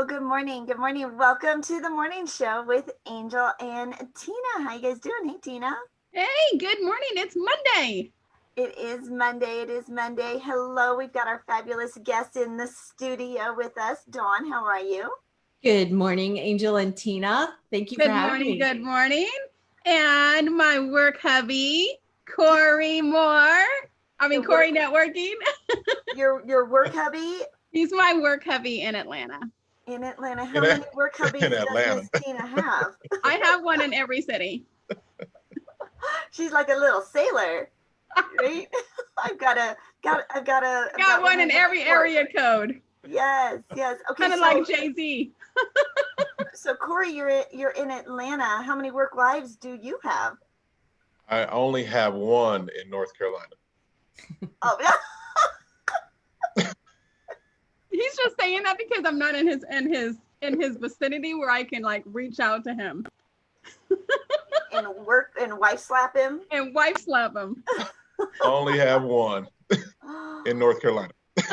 Well, good morning. Good morning. Welcome to the morning show with Angel and Tina. How you guys doing? Hey, Tina. Hey, good morning. It's Monday. It is Monday. It is Monday. Hello. We've got our fabulous guest in the studio with us. Dawn, how are you? Good morning, Angel and Tina. Thank you for Good having morning. me. Good morning. And my work hubby, Corey Moore. Corey Networking. Your work hubby? He's my work hubby in Atlanta. In Atlanta. How many work hubbies does Miss Tina have? I have one in every city. She's like a little sailor, right? I've got one in every area code. Yes. Okay. Kind of like Jay-Z. So Corey, you're in Atlanta. How many work wives do you have? I only have one in North Carolina. Oh yeah. He's just saying that because I'm not in his vicinity where I can like reach out to him. And wife slap him. And wife slap him. I only have one in North Carolina.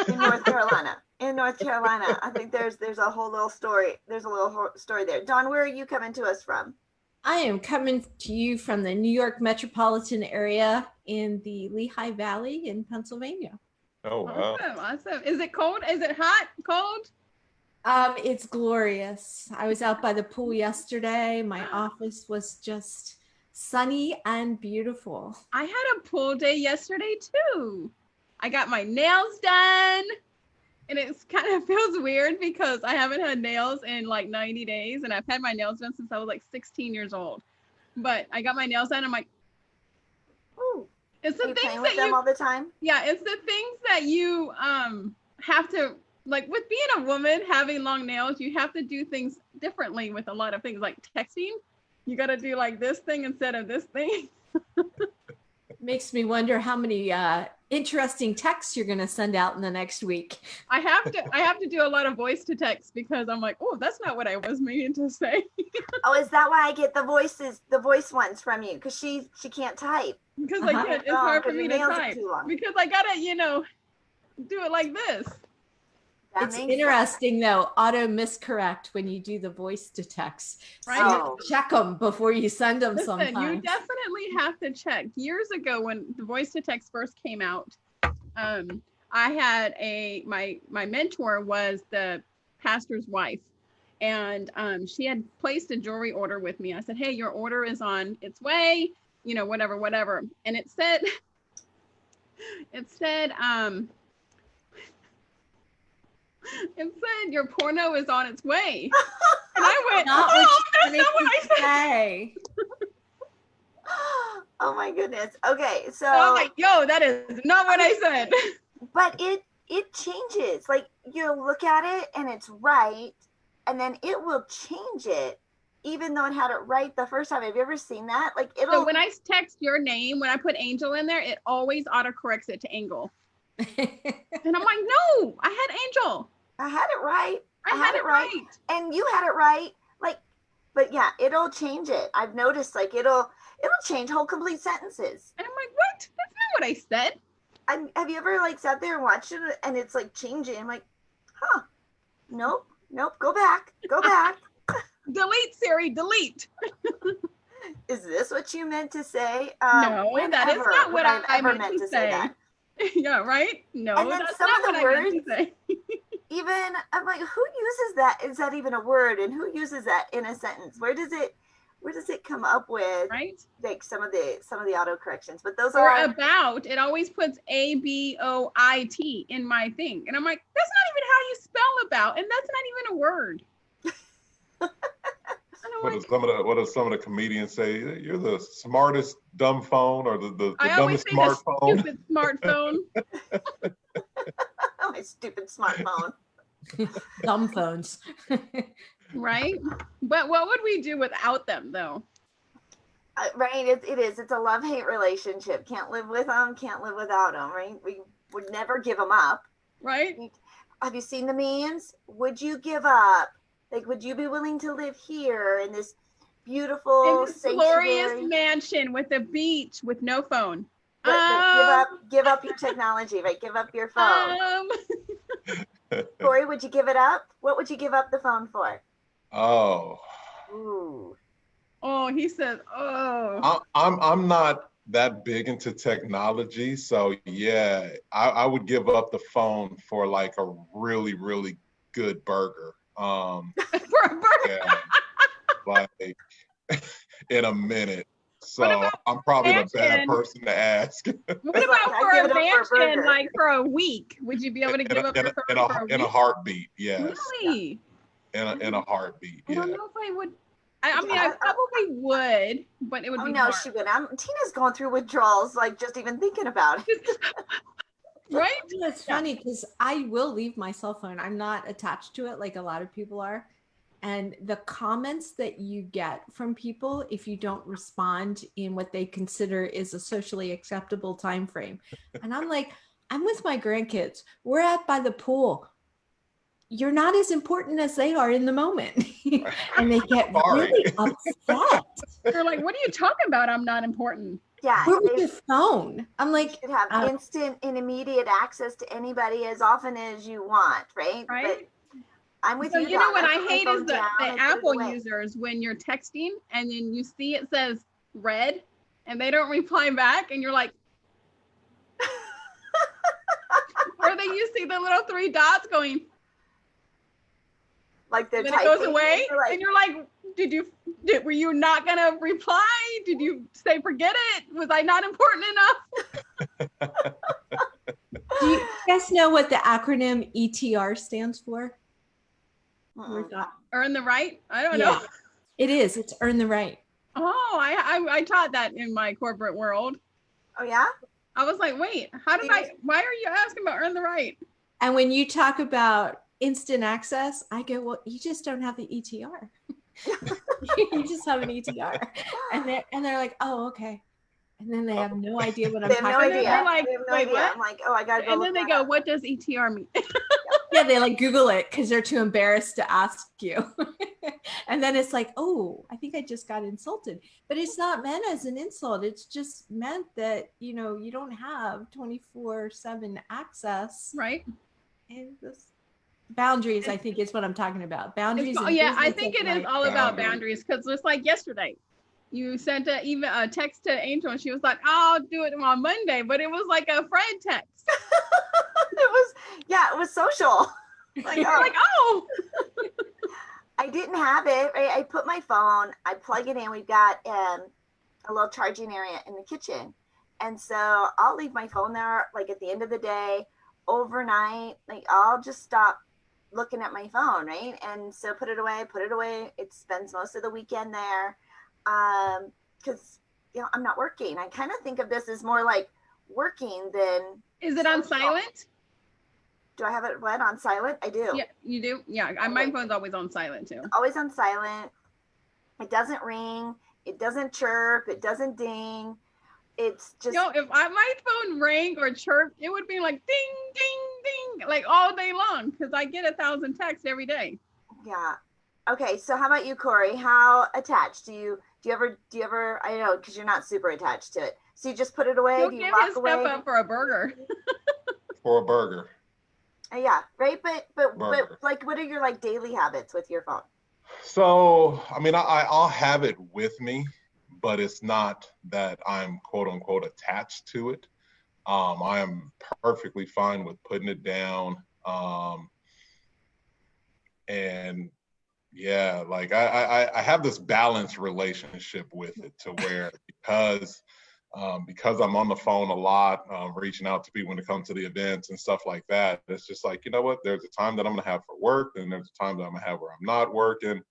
In North Carolina. I think there's a whole little story. There's a little story there. Dawn, where are you coming to us from? I am coming to you from the New York metropolitan area in the Lehigh Valley in Pennsylvania. Oh, wow. Awesome. Is it cold? Is it hot? Cold? It's glorious. I was out by the pool yesterday. My office was just sunny and beautiful. I had a pool day yesterday too. I got my nails done. And it kind of feels weird because I haven't had nails in like 90 days. And I've had my nails done since I was like 16 years old. But I got my nails done. I'm like, ooh. It's the things that you all the time. Yeah, it's the things that you have to, like with being a woman having long nails, you have to do things differently with a lot of things like texting. You got to do like this thing instead of this thing. Makes me wonder how many interesting texts you're going to send out in the next week. I have to do a lot of voice to text because I'm like, oh, that's not what I was meaning to say. Oh, is that why I get the voice ones from you? Because she can't type. Because it's hard for me to type. Because I gotta, do it like this. It's interesting though, auto miscorrect when you do the voice to text. Right? So you have to check them before you send them. Sometimes you definitely have to check. Years ago when the voice to text first came out, I had my mentor was the pastor's wife, and she had placed a jewelry order with me. I said, hey, your order is on its way, whatever. And it said your porno is on its way. And I went, that's not what I said. Oh my goodness. Okay, so I was like, yo, that is not what I said. But it changes. Like you'll look at it and it's right, and then it will change it, even though it had it right the first time. Have you ever seen that? Like So when I text your name, when I put Angel in there, it always autocorrects it to Angle. And I'm like, no, I had Angel. I had it right. I had it right. And you had it right. But yeah, it'll change it. I've noticed it'll change whole complete sentences. And I'm like, what? That's not what I said. Have you ever sat there and watched it and it's changing? I'm like, huh, nope, go back. Delete, Siri, delete. Is this what you meant to say? No, that is not what I meant to say that. Yeah, right? No, that's not what I meant to say. Even, I'm like, who uses that? Is that even a word? And who uses that in a sentence? Where does it come up with? Right? Like some of the auto corrections, but those are about. It always puts ABOIT in my thing, and I'm like, that's not even how you spell about, and that's not even a word. What do some of the comedians say? You're the smartest dumb phone, or the dumbest smartphone. Stupid smartphone. My stupid smartphone. Dumb phones. Right? But what would we do without them, though? Right? It is. It's a love-hate relationship. Can't live with them. Can't live without them. Right? We would never give them up. Right? Have you seen the memes? Would you give up? Like, would you be willing to live here in this beautiful, glorious mansion with a beach with no phone? But give up your technology, right? Give up your phone. Corey, would you give it up? What would you give up the phone for? Oh. Ooh. Oh, he says, oh. I'm not that big into technology, so yeah, I would give up the phone for like a really, really good burger. For a burger. Yeah, like in a minute. What So about I'm probably the bad mansion? person to ask. What about for a mansion, like for a week? Would you be able to give up your phone for a week? In a heartbeat, yes. Really? In a heartbeat, I yeah. don't know if I would. I mean, I probably would, but it would be hard. She would. Tina's going through withdrawals, like just even thinking about it. Right? It's funny because I will leave my cell phone. I'm not attached to it like a lot of people are. And the comments that you get from people if you don't respond in what they consider is a socially acceptable time frame. And I'm like, I'm with my grandkids. We're out by the pool. You're not as important as they are in the moment. And they get really upset. They're like, what are you talking about? I'm not important. Yeah. Where was your phone? I'm like, you should have instant and immediate access to anybody as often as you want, right? Right. But I'm with you. You know what I hate is the Apple users when you're texting and then you see it says read and they don't reply back and you're like, or then you see the little 3 dots going, like the then it goes away and you're like, were you not gonna reply? Did you say forget it? Was I not important enough? Do you guys know what the acronym ETR stands for? Earn the right? I don't know. It is. It's earn the right. Oh, I taught that in my corporate world. Oh yeah? I was like, wait, why are you asking about earn the right? And when you talk about instant access, I go, well, you just don't have the ETR. You just have an ETR. And they're like, oh, okay. And then they have no idea what I'm talking about. They're like, wait, what? I'm like, oh, I gotta go. And then they go, what does ETR mean? Yeah, they like Google it because they're too embarrassed to ask you. And then it's like, oh, I think I just got insulted. But it's not meant as an insult. It's just meant that, you know, you don't have 24/7 access. Right. And this boundaries, I think, is what I'm talking about. Boundaries. Yeah, I think it is all about boundaries because it's like yesterday. You sent a text to Angel and she was like, I'll do it on Monday, but it was like a friend text. It was social. Like, oh. I didn't have it, right? I put my phone, I plug it in. We've got a little charging area in the kitchen. And so I'll leave my phone there, like at the end of the day, overnight, like I'll just stop looking at my phone, right? And so put it away. It spends most of the weekend there. Because I'm not working. I kind of think of this as more like working than. Is it on silent? Do I have it on silent? I do. Yeah, you do. Yeah, my phone's always on silent too. Always on silent. It doesn't ring. It doesn't chirp. It doesn't ding. It's just. If my phone rang or chirped, it would be like ding, ding, ding, like all day long because I get 1,000 texts every day. Yeah. Okay. So how about you, Corey? How attached do you ever, I don't know, because you're not super attached to it. So you just put it away? He'll give his stuff up for a burger. For a burger. Yeah, right. But like, what are your like daily habits with your phone? So, I mean, I'll have it with me, but it's not that I'm quote unquote attached to it. I am perfectly fine with putting it down. And yeah, like I have this balanced relationship with it to where because I'm on the phone a lot, reaching out to people when it comes to the events and stuff like that. It's just like, you know what, there's a time that I'm gonna have for work and there's a time that I'm gonna have where I'm not working.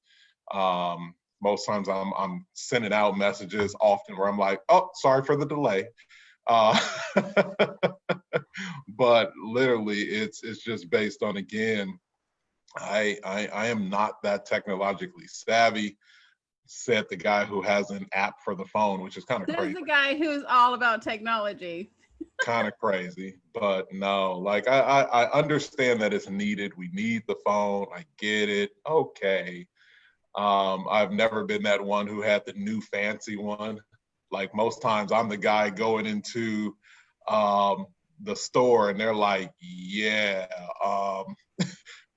Most times I'm sending out messages often where I'm like, oh, sorry for the delay. But literally it's just based on, again, I am not that technologically savvy. Said the guy who has an app for the phone, which is kind of crazy. There's the guy who's all about technology. Kind of crazy, but no, like I understand that it's needed. We need the phone. I get it. Okay. I've never been that one who had the new fancy one. Like most times I'm the guy going into the store and they're like, yeah,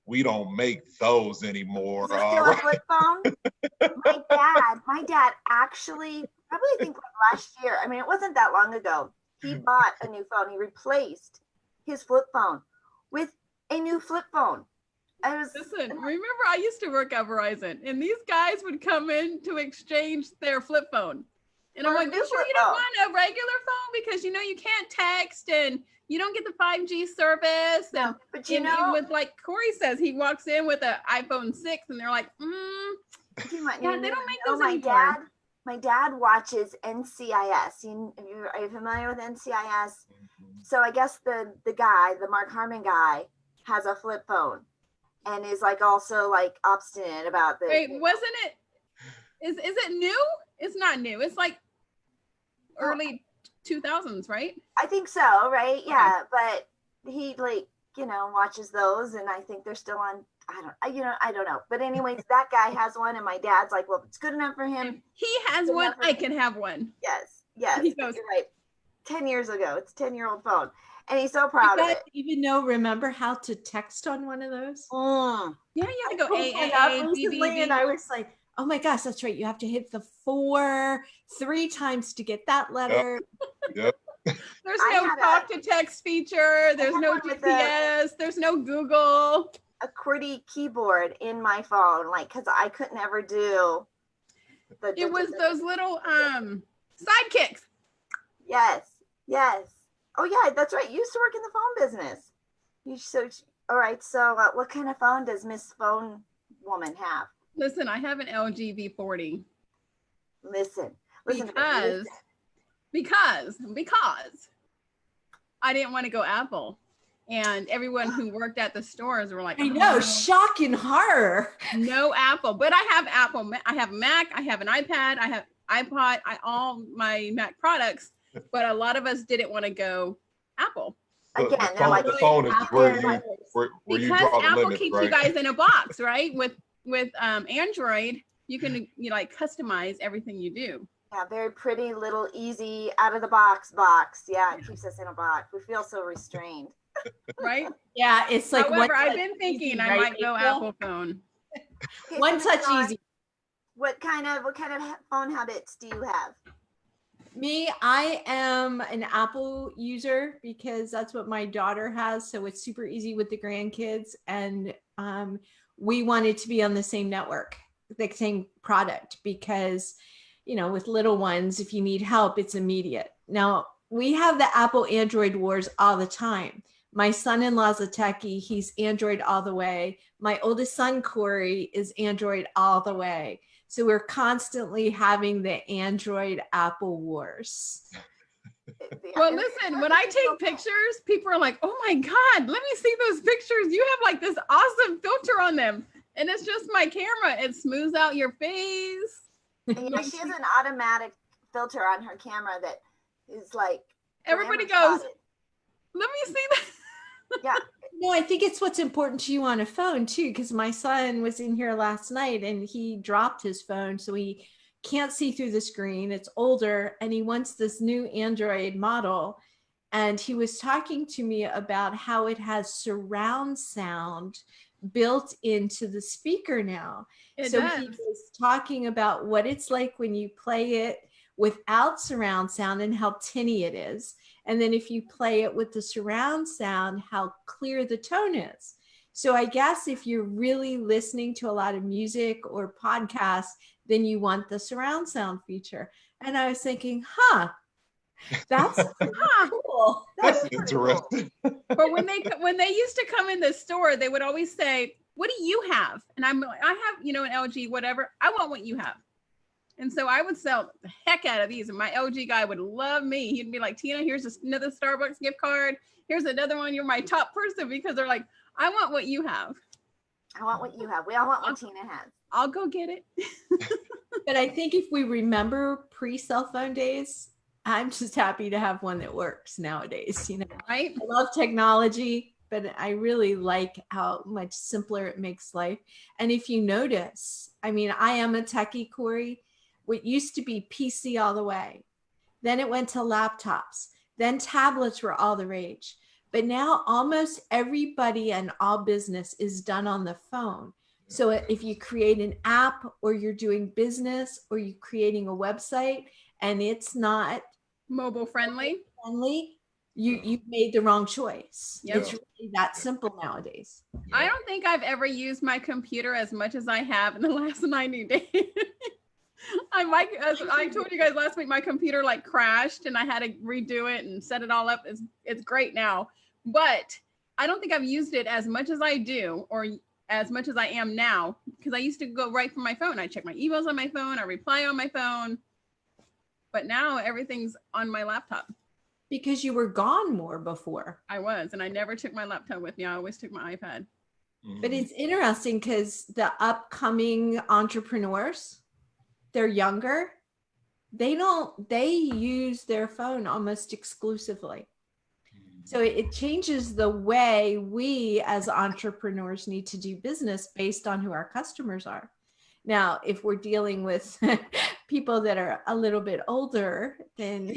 we don't make those anymore. Is it still a flip phone? My dad actually, probably I think like last year, I mean, it wasn't that long ago, he bought a new phone. He replaced his flip phone with a new flip phone. Listen, remember I used to work at Verizon and these guys would come in to exchange their flip phone. And I'm like, you sure you don't want a regular phone? Because you know you can't text and you don't get the 5G service. No, and, but you know, with like Corey says, he walks in with an iPhone 6 and they're like, they don't make those anymore. My dad watches NCIS. Are you familiar with NCIS? So I guess the guy, the Mark Harmon guy, has a flip phone and is like also like obstinate about this. Wait, wasn't it? Is it new? It's not new. It's like early 2000s, right? I think so, right? Yeah, but he like, watches those and I think they're still on. I don't know. But anyways, that guy has one and my dad's like, well, if it's good enough for him. If he has one, I can have one. Yes. He goes, you're right. 10 years ago. It's a 10-year-old phone. And he's so proud of it. Remember how to text on one of those? Yeah, you have to go A, and I was like, oh my gosh, that's right. You have to hit the 3 times to get that letter. Yep. There's no talk to text feature. There's no GPS. There's no Google. A QWERTY keyboard in my phone, like, because I couldn't ever do. It was those little sidekicks. Yes. Oh yeah, that's right. You used to work in the phone business. All right. So, what kind of phone does Miss Phone Woman have? Listen, I have an LG V40. Listen. Because I didn't want to go Apple. And everyone who worked at the stores were like, I know, shock and horror. No Apple, but I have Apple. I have Mac, I have an iPad, I have iPod, all my Mac products, but a lot of us didn't want to go Apple. Again, the phone is where you draw the Apple limits, keeps right? you guys in a box, right? With Android, you can like customize everything you do. Yeah, very pretty little easy out of the box. Yeah, it keeps us in a box. We feel so restrained. Right? Yeah, it's like. However, I've been thinking I might go Apple phone. Okay, one touch easy. What kind of phone habits do you have? Me, I am an Apple user because that's what my daughter has. So it's super easy with the grandkids. And we wanted to be on the same network, the same product, because, with little ones, if you need help, it's immediate. Now, we have the Apple Android wars all the time. My son-in-law's a techie. He's Android all the way. My oldest son, Corey, is Android all the way. So we're constantly having the Android Apple wars. Well, listen, when I take pictures, people are like, oh my God, let me see those pictures. You have like this awesome filter on them. And it's just my camera. It smooths out your face. Yeah, she has an automatic filter on her camera that is like. Everybody goes, let me see that. Yeah. No, I think it's what's important to you on a phone too, because my son was in here last night and he dropped his phone, so he can't see through the screen. It's older and he wants this new Android model. And he was talking to me about how it has surround sound built into the speaker now. He was talking about what it's like when you play it without surround sound and how tinny it is. And then if you play it with the surround sound, how clear the tone is. So I guess if you're really listening to a lot of music or podcasts, then you want the surround sound feature. And I was thinking, that's cool. That's interesting. But when they used to come in the store, they would always say, what do you have? And I have, an LG, whatever. I want what you have. And so I would sell the heck out of these. And my LG guy would love me. He'd be like, Tina, here's another Starbucks gift card. Here's another one. You're my top person, because they're like, I want what you have. I want what you have. We all want what Tina has. I'll go get it. But I think if we remember pre-cell phone days, I'm just happy to have one that works nowadays. Right? I love technology, but I really like how much simpler it makes life. And if you notice, I am a techie, Corey. What used to be PC all the way, then it went to laptops, Then tablets were all the rage. But now almost everybody and all business is done on the phone. So if you create an app or you're doing business or you're creating a website and it's not Mobile friendly. you've made the wrong choice. Yep. It's really that simple nowadays. I don't think I've ever used my computer as much as I have in the last 90 days. As I told you guys last week, my computer like crashed and I had to redo it and set it all up. It's great now, but I don't think I've used it as much as I do or as much as I am now, because I used to go right from my phone. I check my emails on my phone, I reply on my phone, but now everything's on my laptop. Because you were gone more before. I was, and I never took my laptop with me. I always took my iPad. But it's interesting because the upcoming entrepreneurs, they're younger. They use their phone almost exclusively. So it changes the way we as entrepreneurs need to do business based on who our customers are. Now, if we're dealing with people that are a little bit older, then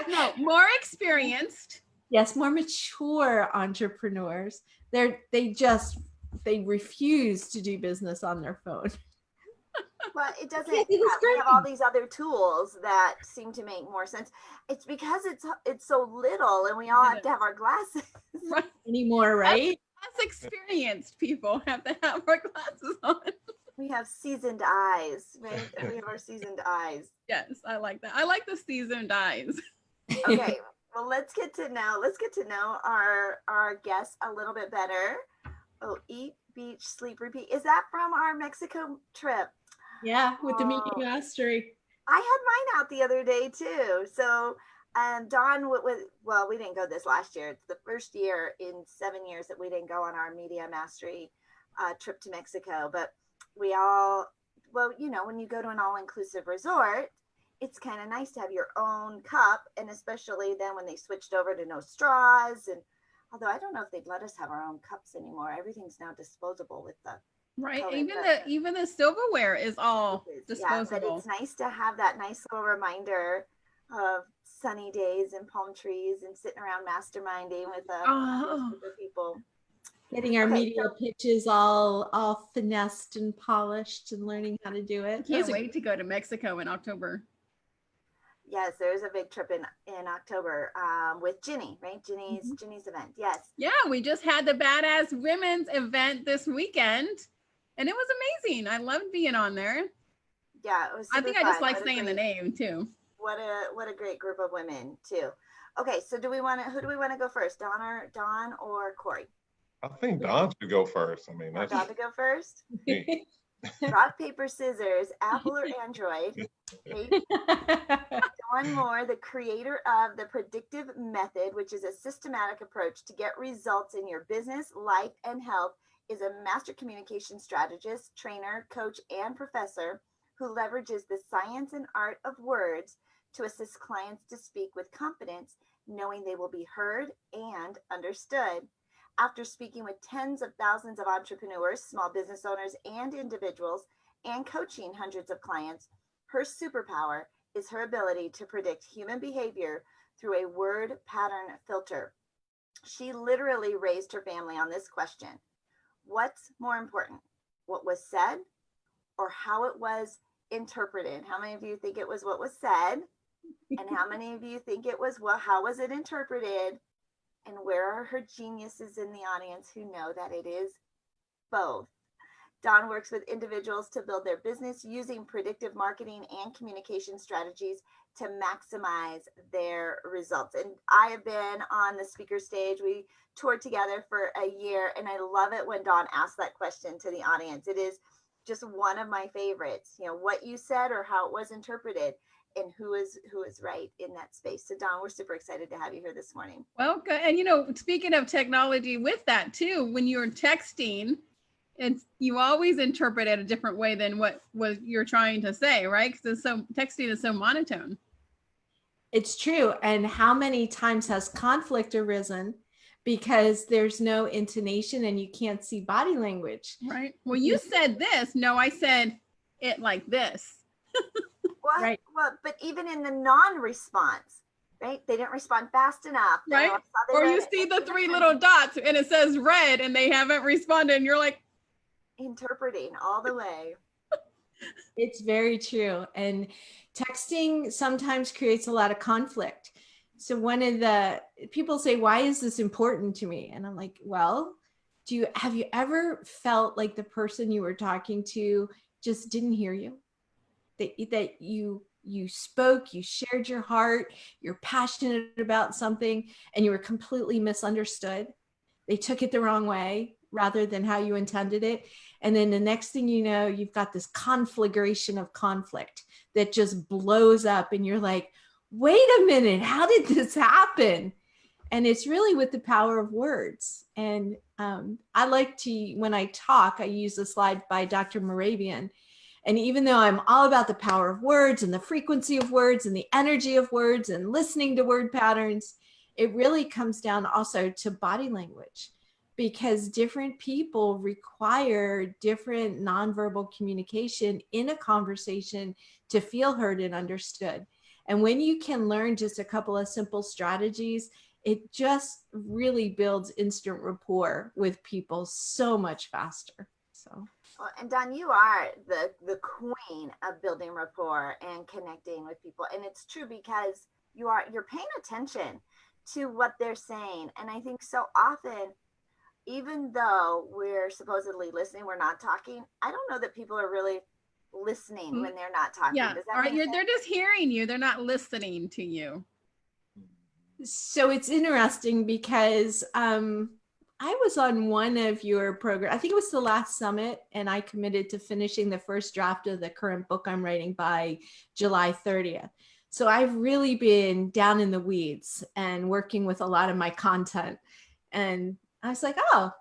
no, more experienced. Yes, more mature entrepreneurs. They refuse to do business on their phone. Well, it doesn't have all these other tools that seem to make more sense. It's because it's so little and we all have to have our glasses right anymore, right? Us experienced people have to have our glasses on. We have seasoned eyes, right? We have our seasoned eyes. Yes, I like that. I like the seasoned eyes. Okay, well, let's get to know our guests a little bit better. Oh, eat, beach, sleep, repeat. Is that from our Mexico trip? Yeah, with the media mastery. I had mine out the other day too. So, Dawn, we didn't go this last year. It's the first year in 7 years that we didn't go on our media mastery trip to Mexico. But we all, when you go to an all-inclusive resort, it's kind of nice to have your own cup, and especially then when they switched over to no straws. And although I don't know if they'd let us have our own cups anymore, everything's now disposable with the right. Even the silverware is all disposable. Yeah, but it's nice to have that nice little reminder of sunny days and palm trees and sitting around masterminding with a group of people. Getting our media pitches all finessed and polished and learning how to do it. Can't wait to go to Mexico in October. Yes, there's a big trip in October with Ginny, right? Ginny's event. Yes. Yeah, we just had the Badass Women's event this weekend, and it was amazing. I loved being on there. Yeah, it was. I think I just like saying the name too. What a great group of women too. Okay, so who do we want to go first? Dawn or Corey? I think Dawn should go first. I mean, that's Dawn to go first. Rock, paper, scissors, Apple or Android. Dawn Moore, the creator of the predictive method, which is a systematic approach to get results in your business, life, and health, is a master communication strategist, trainer, coach, and professor who leverages the science and art of words to assist clients to speak with confidence, knowing they will be heard and understood. After speaking with tens of thousands of entrepreneurs, small business owners, and individuals, and coaching hundreds of clients, her superpower is her ability to predict human behavior through a word pattern filter. She literally raised her family on this question: what's more important, what was said or how it was interpreted? How many of you think it was what was said? And how many of you think it was how was it interpreted? And where are her geniuses in the audience who know that it is both? Dawn works with individuals to build their business using predictive marketing and communication strategies to maximize their results. And I have been on the speaker stage. We toured together for a year, and I love it when Dawn asks that question to the audience. It is just one of my favorites. What you said or how it was interpreted, and who is right in that space. So Dawn, we're super excited to have you here this morning. Well, and speaking of technology with that too, when you're texting, you always interpret it a different way than what you're trying to say, right? Because texting is so monotone. It's true. And how many times has conflict arisen because there's no intonation and you can't see body language? Right. Well, you said this. No, I said it like this. Well, but even in the non-response, right? They didn't respond fast enough. Right. Or you see the 3 little dots and it says read and they haven't responded and you're like, interpreting all the way. It's very true. And texting sometimes creates a lot of conflict. So one of the people say, why is this important to me? And I'm like, well, have you ever felt like the person you were talking to just didn't hear you? That you spoke, you shared your heart, you're passionate about something, and you were completely misunderstood. They took it the wrong way rather than how you intended it. And then the next thing you know, you've got this conflagration of conflict that just blows up, and you're like, wait a minute, how did this happen? And it's really with the power of words. And I like to, when I talk, I use a slide by Dr. Moravian. And even though I'm all about the power of words and the frequency of words and the energy of words and listening to word patterns, it really comes down also to body language, because different people require different nonverbal communication in a conversation to feel heard and understood. And when you can learn just a couple of simple strategies, it just really builds instant rapport with people so much faster. So. Well, and Dawn, you are the queen of building rapport and connecting with people. And it's true because you're paying attention to what they're saying. And I think so often, even though we're supposedly listening, we're not talking. I don't know that people are really listening when they're not talking. Yeah. Does that All right. make sense? They're just hearing you. They're not listening to you. So it's interesting because I was on one of your programs. I think it was the last summit, and I committed to finishing the first draft of the current book I'm writing by July 30th. So I've really been down in the weeds and working with a lot of my content. And I was like, oh,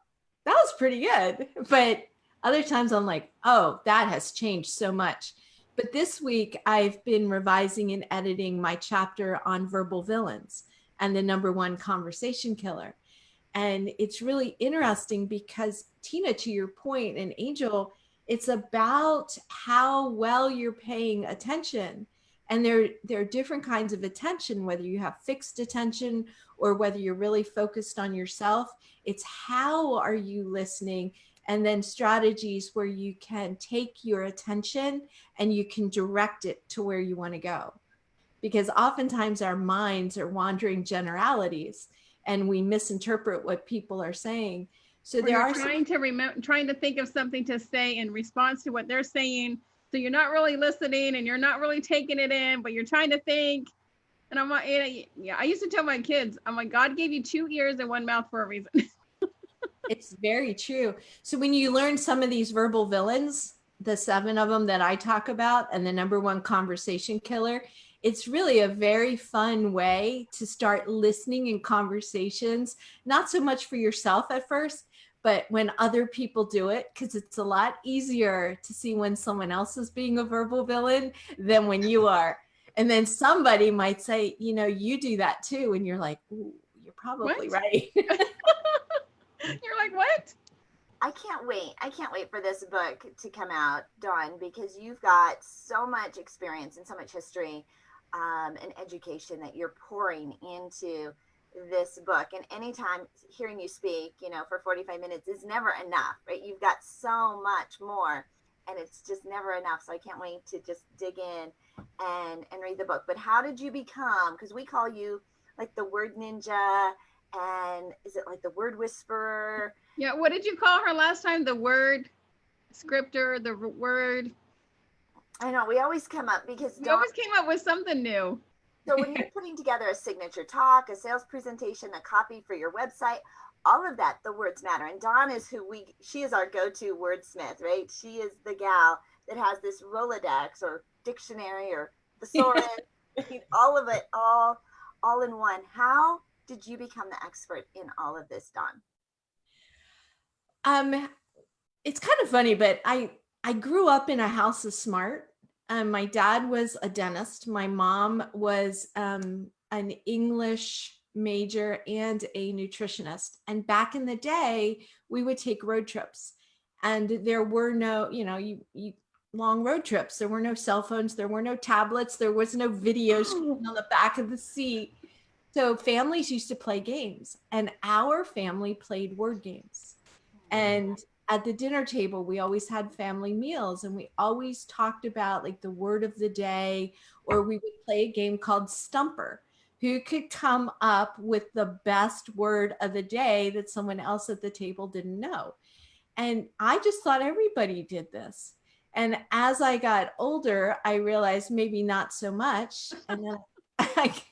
that was pretty good. But other times I'm like, oh, that has changed so much. But this week I've been revising and editing my chapter on verbal villains and the #1 conversation killer. And it's really interesting because, Tina, to your point, and Angel, it's about how well you're paying attention. And there are different kinds of attention, whether you have fixed attention or whether you're really focused on yourself. It's how are you listening, and then strategies where you can take your attention and you can direct it to where you want to go. Because oftentimes our minds are wandering generalities and we misinterpret what people are saying. So there are trying to think of something to say in response to what they're saying. So you're not really listening and you're not really taking it in, but you're trying to think. And I'm like, yeah, I used to tell my kids, I'm like, God gave you 2 ears and 1 mouth for a reason. It's very true. So when you learn some of these verbal villains, the 7 of them that I talk about, and the #1 conversation killer, it's really a very fun way to start listening in conversations, not so much for yourself at first, but when other people do it, because it's a lot easier to see when someone else is being a verbal villain than when you are. And then somebody might say, you do that too. And you're like, ooh, you're probably right. You're like, what? I can't wait. I can't wait for this book to come out, Dawn, because you've got so much experience and so much history and education that you're pouring into this book. And anytime hearing you speak, for 45 minutes is never enough, right? You've got so much more, and it's just never enough. So I can't wait to just dig in and read the book. But how did you become, because we call you like the word ninja, and is it like the word whisperer? Yeah. What did you call her last time? The word scripter, the word. I know, we always come up because we always came up with something new. So when you're putting together a signature talk, a sales presentation, a copy for your website, all of that, the words matter. And Dawn is she is our go-to wordsmith, right? She is the gal that has this Rolodex or dictionary or thesaurus, all of it, all in one. How did you become the expert in all of this, Dawn? It's kind of funny, but I grew up in a house of smart. My dad was a dentist. My mom was an English major and a nutritionist. And back in the day, we would take road trips, and there were no, long road trips. There were no cell phones. There were no tablets. There was no video screen on the back of the seat. So families used to play games, and our family played word games. And at the dinner table, we always had family meals, and we always talked about like the word of the day, or we would play a game called Stumper. Who could come up with the best word of the day that someone else at the table didn't know? And I just thought everybody did this. And as I got older, I realized maybe not so much. And then You're like,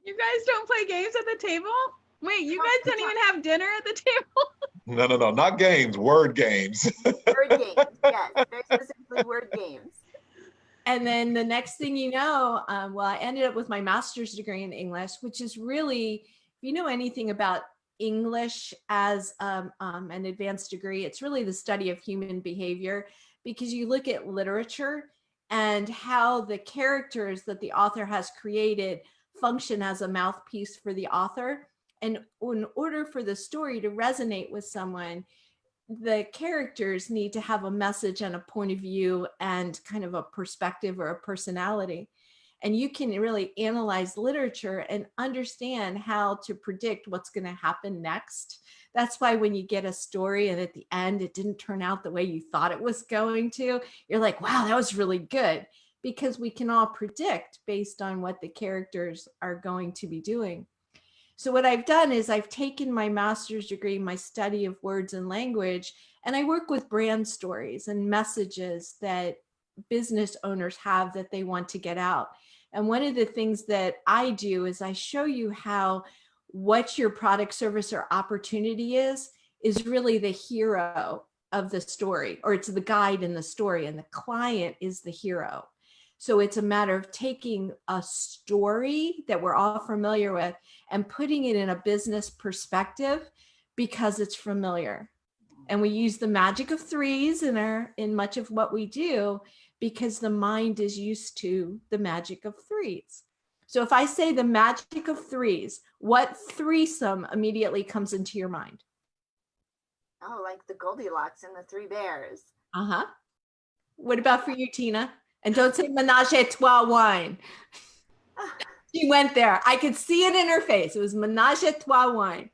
you guys don't play games at the table? Wait, you guys don't even have dinner at the table? No, not games, word games. Word games, yes, very specifically word games. And then the next thing you know, well, I ended up with my master's degree in English, which is really, if you know anything about English as an advanced degree, it's really the study of human behavior, because you look at literature and how the characters that the author has created function as a mouthpiece for the author. And in order for the story to resonate with someone, the characters need to have a message and a point of view and kind of a perspective or a personality. And you can really analyze literature and understand how to predict what's going to happen next. That's why when you get a story and at the end it didn't turn out the way you thought it was going to, you're like, wow, that was really good, because we can all predict based on what the characters are going to be doing. So what I've done is I've taken my master's degree, my study of words and language, and I work with brand stories and messages that business owners have that they want to get out. And one of the things that I do is I show you how what your product, service, or opportunity is really the hero of the story, or it's the guide in the story, and the client is the hero. So it's a matter of taking a story that we're all familiar with and putting it in a business perspective because it's familiar. And we use the magic of threes in much of what we do, because the mind is used to the magic of threes. So if I say the magic of threes, what threesome immediately comes into your mind? Oh, like the Goldilocks and the Three Bears. Uh-huh. What about for you, Tina? And don't say menage a trois wine. She went there. I could see it in her face. It was menage a trois wine.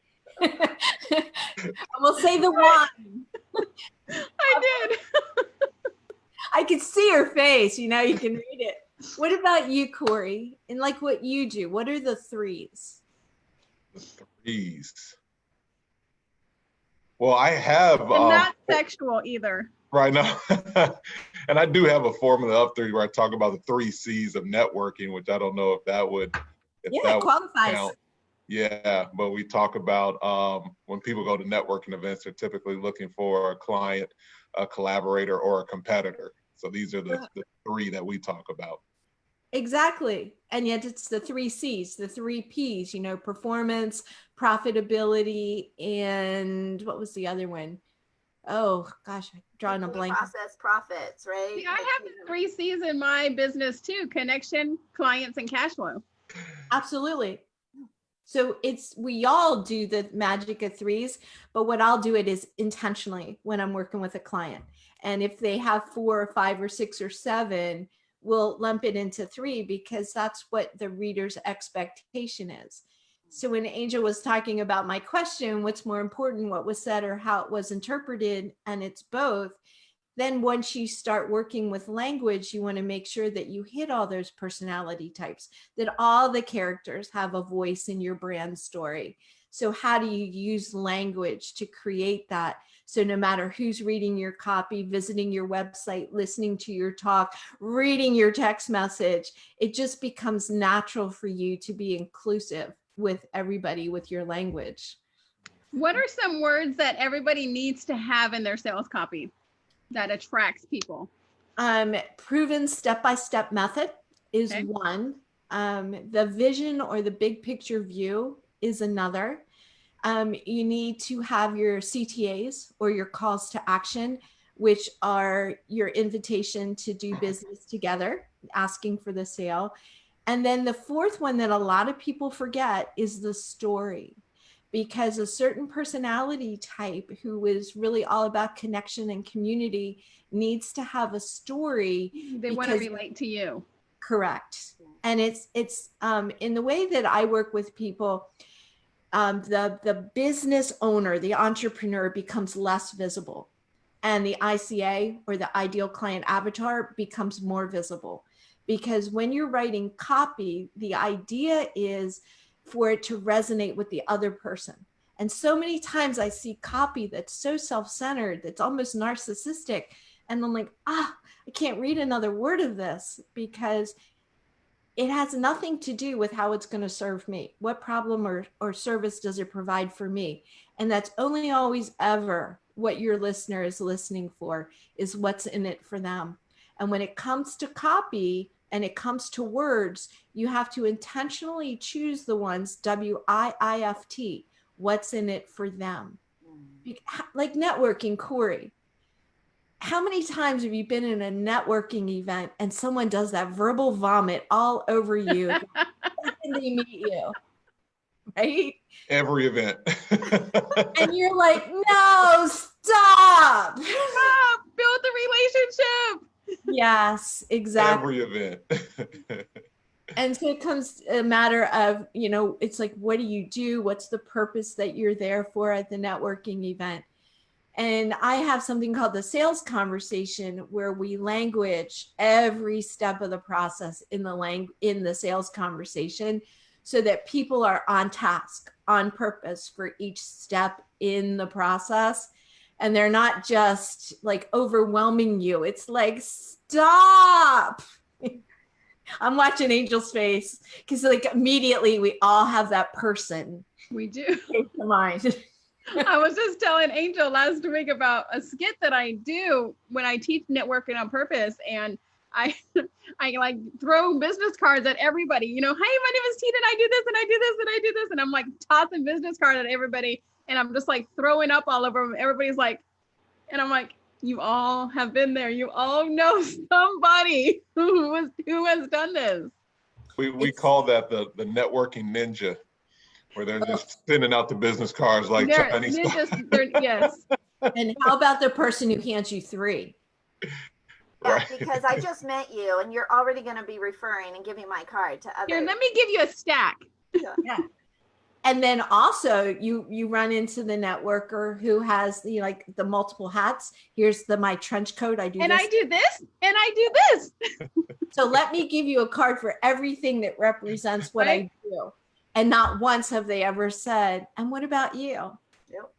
We'll say the wine. I did. I could see her face. You know, you can read it. What about you, Corey? And like what you do, what are the threes? The threes. Well, I have. And not sexual either. Right now. And I do have a formula up there where I talk about the 3 C's of networking, which I don't know if that would, that qualifies. Count. Yeah, but we talk about when people go to networking events, they're typically looking for a client, a collaborator, or a competitor. So these are the 3 that we talk about. Exactly. And yet it's the 3 C's, the 3 P's, you know, performance, profitability, and what was the other one? Oh gosh, I'm drawing a blank. Process, profits, right? See, I have the 3 C's in my business too: connection, clients, and cash flow. Absolutely. So we all do the magic of threes, but what I'll do it is intentionally when I'm working with a client. And if they have 4 or 5 or 6 or 7, we'll lump it into 3, because that's what the reader's expectation is. So when Angel was talking about my question, what's more important, what was said or how it was interpreted, and it's both, then once you start working with language, you want to make sure that you hit all those personality types, that all the characters have a voice in your brand story. So how do you use language to create that? So no matter who's reading your copy, visiting your website, listening to your talk, reading your text message, it just becomes natural for you to be inclusive with everybody with your language. What are some words that everybody needs to have in their sales copy that attracts people? Proven step-by-step method is one. The vision or the big picture view is another. You need to have your CTAs, or your calls to action, which are your invitation to do business together, asking for the sale. And then the fourth one that a lot of people forget is the story, because a certain personality type who is really all about connection and community needs to have a story. They want to relate to you. Correct. And it's in the way that I work with people, the business owner, the entrepreneur becomes less visible, and the ICA, or the ideal client avatar, becomes more visible. Because when you're writing copy, the idea is for it to resonate with the other person. And so many times I see copy that's so self-centered, that's almost narcissistic. And I'm like, I can't read another word of this, because it has nothing to do with how it's going to serve me. What problem or service does it provide for me? And that's only always ever what your listener is listening for, is what's in it for them. And when it comes to copy and it comes to words, you have to intentionally choose the ones, WIIFT, what's in it for them. Like networking, Corey. How many times have you been in a networking event and someone does that verbal vomit all over you when they meet you, right? Every event. And you're like, no, stop. Stop, build the relationship. Yes, exactly. Every event. And so it comes a matter of, it's like, what do you do? What's the purpose that you're there for at the networking event? And I have something called the sales conversation, where we language every step of the process in the sales conversation, so that people are on task, on purpose for each step in the process. And they're not just like overwhelming you. It's like, stop. I'm watching Angel's face, because like immediately we all have that person. We do. In mind. I was just telling Angel last week about a skit that I do when I teach networking on purpose, and I like throw business cards at everybody. Hey, my name is Tina, and I do this, and I do this, and I do this, and I'm like tossing business cards at everybody, and I'm just like throwing up all over them. Everybody's like, and I'm like, you all have been there. You all know somebody who has done this. We call that the networking ninja, where they're just sending out the business cards like Chinese. Yes. And how about the person who hands you 3? Right. Because I just met you, and you're already going to be referring and giving my card to others. Here, let me give you a stack. Yeah. And then also you run into the networker who has like the multiple hats. Here's my trench coat. I do and this. I do this, and I do this. So let me give you a card for everything that represents what I do. And not once have they ever said, and what about you? Nope.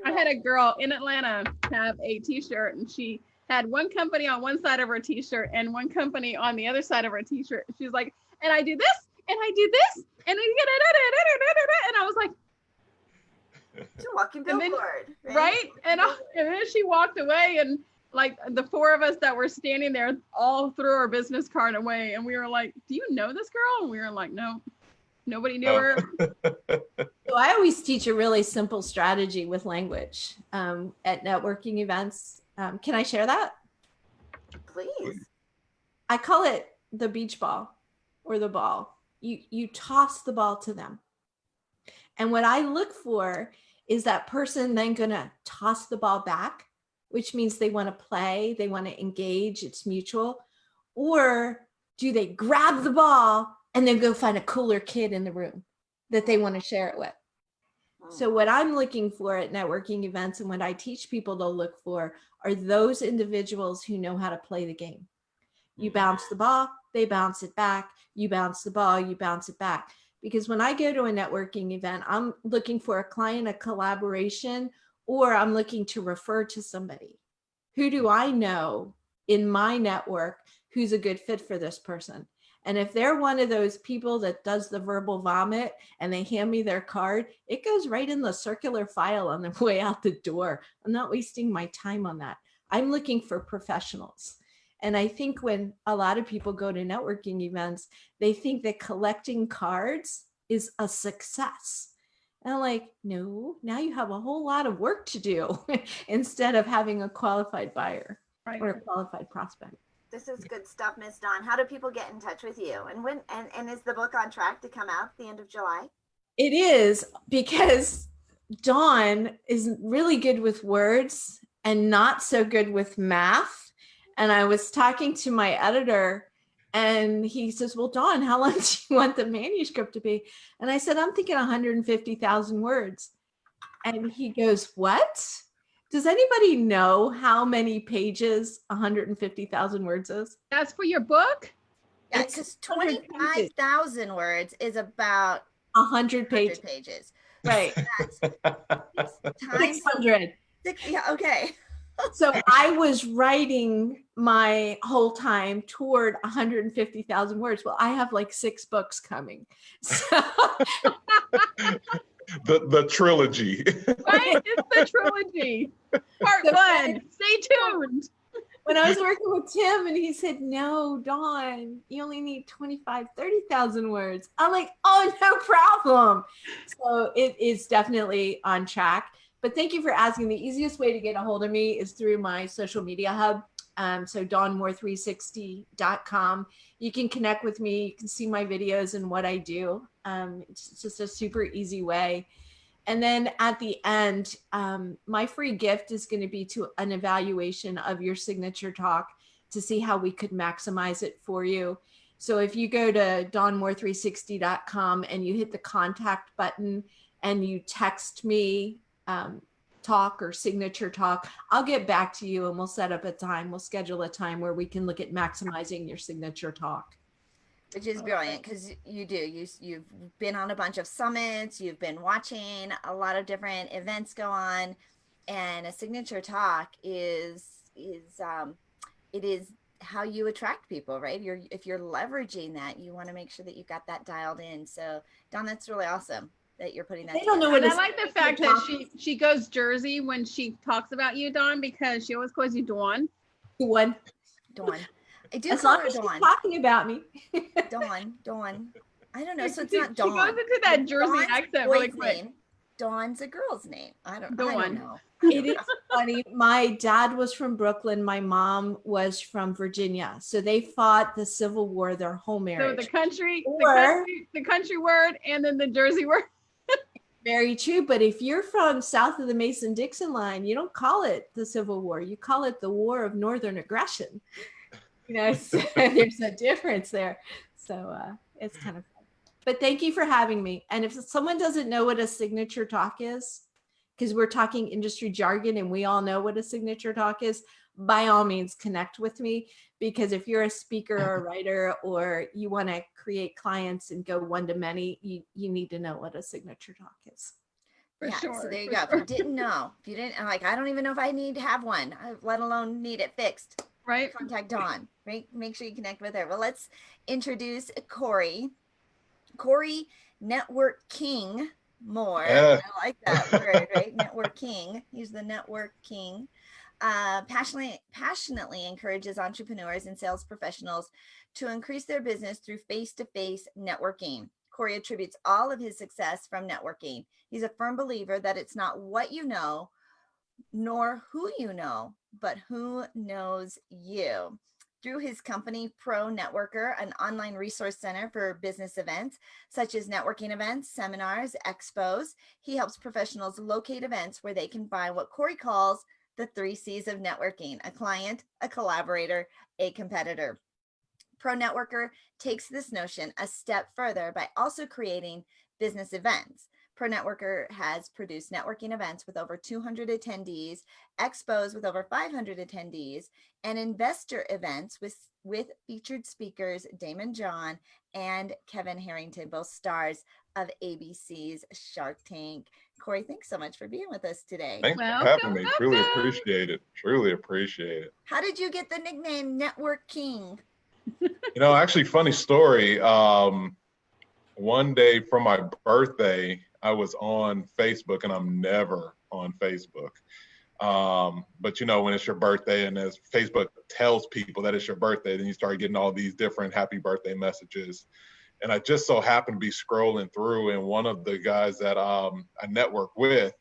I had a girl in Atlanta have a t-shirt, and she had one company on one side of her t-shirt and one company on the other side of her t-shirt. She's like, and I do this, and I do this, and I was like, it's a walking billboard, right? And then she walked away, and like the 4 of us that were standing there all threw our business card away, and we were like, do you know this girl? And we were like, no, nobody knew her. So I always teach a really simple strategy with language at networking events. Can I share that? Please. I call it the beach ball, or the ball. You toss the ball to them. And what I look for is that person then going to toss the ball back, which means they want to play, they want to engage, it's mutual. Or do they grab the ball and then go find a cooler kid in the room that they want to share it with? So what I'm looking for at networking events, and what I teach people to look for, are those individuals who know how to play the game. You bounce the ball, they bounce it back. You bounce the ball, you bounce it back. Because when I go to a networking event, I'm looking for a client, a collaboration, or I'm looking to refer to somebody. Who do I know in my network who's a good fit for this person? And if they're one of those people that does the verbal vomit and they hand me their card, it goes right in the circular file on the way out the door. I'm not wasting my time on that. I'm looking for professionals. And I think when a lot of people go to networking events, they think that collecting cards is a success. And I'm like, no, now you have a whole lot of work to do instead of having a qualified buyer or a qualified prospect. This is good stuff, Miss Dawn. How do people get in touch with you? And when and is the book on track to come out at the end of July? It is, because Dawn is really good with words and not so good with math. And I was talking to my editor And he says, well, Dawn, how long do you want the manuscript to be? And I said, I'm thinking 150,000 words. And he goes, what? Does anybody know how many pages 150,000 words is? That's for your book? Yeah, It's because 100 pages. 25,000 words is about 100 100 pages. pages. Right. That's times 600. yeah, okay. So I was writing my whole time toward 150,000 words. Well, I have like 6 books coming. So The trilogy. Right? It's the trilogy. Part So 1. Stay tuned. when I was working with Tim and he said, no, Dawn, you only need 25, 30,000 words. I'm like, oh, no problem. So it is definitely on track. But thank you for asking. The easiest way to get a hold of me is through my social media hub. So dawnmore360.com. You can connect with me. You can see my videos and what I do. It's just a super easy way. And then at the end, my free gift is going to be to an evaluation of your signature talk to see how we could maximize it for you. So if you go to dawnmore360.com and you hit the contact button and you text me talk or signature talk, I'll get back to you and we'll set up a time. We'll schedule a time where we can look at maximizing your signature talk. Which is brilliant because you've been on a bunch of summits, you've been watching a lot of different events go on, and a signature talk is how you attract people, right? If you're leveraging that, you want to make sure that you've got that dialed in. So Dawn, that's really awesome that you're putting that They don't know And what I like the fact that she goes Jersey when she talks about you, Dawn, because she always calls you Dawn. Dawn. I do As call long her as she's Dawn. talking about me. Dawn. I don't know. So it's She- not Dawn. She goes into that Jersey Dawn's accent really boy's quick. name. Dawn's a girl's name. I don't Dawn. know. It is funny. My dad was from Brooklyn. My mom was from Virginia. So they fought the Civil War their whole So marriage. the country word and then the Jersey word. Very true. But if you're from south of the Mason-Dixon line, you don't call it the Civil War. You call it the War of Northern Aggression. So there's a difference there. So it's kind of fun. But thank you for having me. And if someone doesn't know what a signature talk is, because we're talking industry jargon and we all know what a signature talk is, by all means connect with me, because if you're a speaker or a writer or you want to create clients and go one to many, you need to know what a signature talk is. For sure. So there you for go. sure. If you didn't know, I'm like, I don't even know if I need to have one, let alone need it fixed. Right. Contact Dawn. Right? Make sure you connect with her. Well, let's introduce Corey. Corey, Network King Moore. Yeah. I like that word, right? Network King. He's the Network King. Passionately encourages entrepreneurs and sales professionals to increase their business through face-to-face networking. Corey attributes all of his success from networking. He's a firm believer that it's not what you know, nor who you know, but who knows you. Through his company, Pro Networker, an online resource center for business events, such as networking events, seminars, expos, he helps professionals locate events where they can find what Corey calls the 3 C's of networking: a client, a collaborator, a competitor. Pro Networker takes this notion a step further by also creating business events. Pro Networker has produced networking events with over 200 attendees, expos with over 500 attendees, and investor events with featured speakers Damon John and Kevin Harrington, both stars of ABC's Shark Tank. Corey, thanks so much for being with us today. Thanks for having me. Truly appreciate it. Truly appreciate it. How did you get the nickname Network King? Actually, funny story. One day for my birthday, I was on Facebook, and I'm never on Facebook. But when it's your birthday and as Facebook tells people that it's your birthday, then you start getting all these different happy birthday messages. And I just so happened to be scrolling through, and one of the guys that I network with,